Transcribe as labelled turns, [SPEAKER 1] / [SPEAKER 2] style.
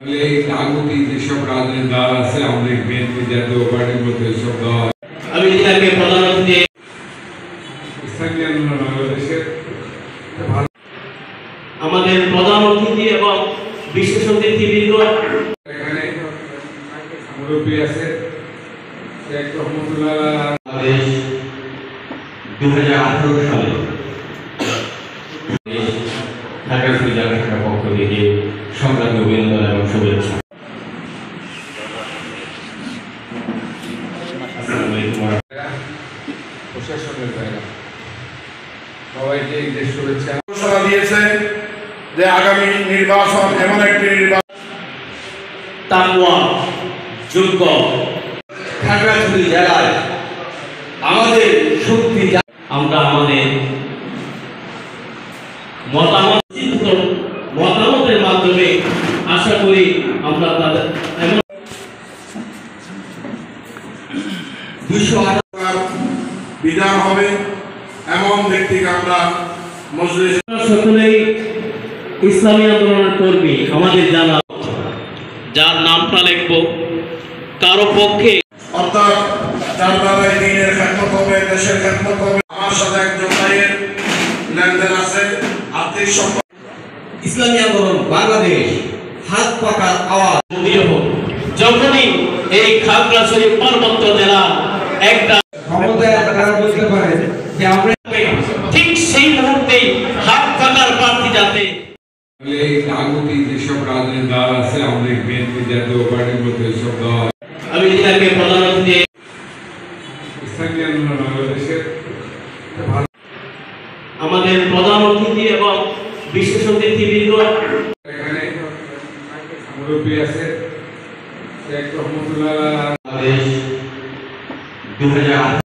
[SPEAKER 1] আগতি যেসব রাজনৈতিক দল আছে আমাদের বিএনপি জাতীয় পার্টির মধ্যে সব দল
[SPEAKER 2] আমি এটাকে প্রধান অতিথি
[SPEAKER 1] স্থানীয় আন্দোলন বাংলাদেশের
[SPEAKER 2] আমাদের প্রধান অতিথি এবং বিশেষ অতিথিবৃন্দ
[SPEAKER 1] এখানে মুরব্বী আছে শেখ রহমতুল্লাহ
[SPEAKER 2] বাংলাদেশ 2018 সালে ঢাকা জেলা শাখার পক্ষ থেকে সংগ্রামী অভিনন্দন এবং শুভেচ্ছা।
[SPEAKER 1] প্রশাসনের বাইরে সবাইকে ঈদের শুভেচ্ছা
[SPEAKER 3] ঘোষণা দিয়েছে যে আগামী নির্বাচন এমন একটি নির্বাচন
[SPEAKER 2] তাকওয়া যোগ্য খাগড়াছড়ি জেলায় আমাদের শক্তি আমরা আমাদের মতামতের মাধ্যমে আশা করি আমরা তাদের
[SPEAKER 3] বিধান হবে এমন ব্যক্তিকে আমরা মজলিস
[SPEAKER 2] সকলেই ইসলামী আন্দোলনের কর্মী আমাদের জানা যার নামটা লিখবো কারো পক্ষে
[SPEAKER 3] অর্থাৎ যার দ্বারা এই দিনের খেদমত হবে, দেশের খেদমত হবে। আমার সাথে একজন ভাইয়ের লেনদেন আছে আর্থিক সম্পর্ক।
[SPEAKER 4] ইসলামী আন্দোলন বাংলাদেশ হাত পাকার আওয়াজ
[SPEAKER 2] যখনই এই খাগড়াছড়ি পার্বত্য জেলা একটা
[SPEAKER 4] ক্ষমতায় তারা বলতে পারে যে আমরা
[SPEAKER 2] ঠিক সেই মুহূর্তেই হাত পাকার প্রার্থী যাতে
[SPEAKER 1] আগতি যেসব রাজনৈতিক দল আছে আমাদের বিএনপি জাতীয় পার্টির মধ্যে সব দল
[SPEAKER 2] আমি এটাকে প্রধান অতিথি
[SPEAKER 1] স্থানীয় আন্দোলন বাংলাদেশের
[SPEAKER 2] আমাদের প্রধান অতিথি এবং বিশেষ অতিথিবৃন্দ
[SPEAKER 1] এখানে মুরব্বী আছে শেখ রহমতুল্লাহ
[SPEAKER 2] বাংলাদেশ 2018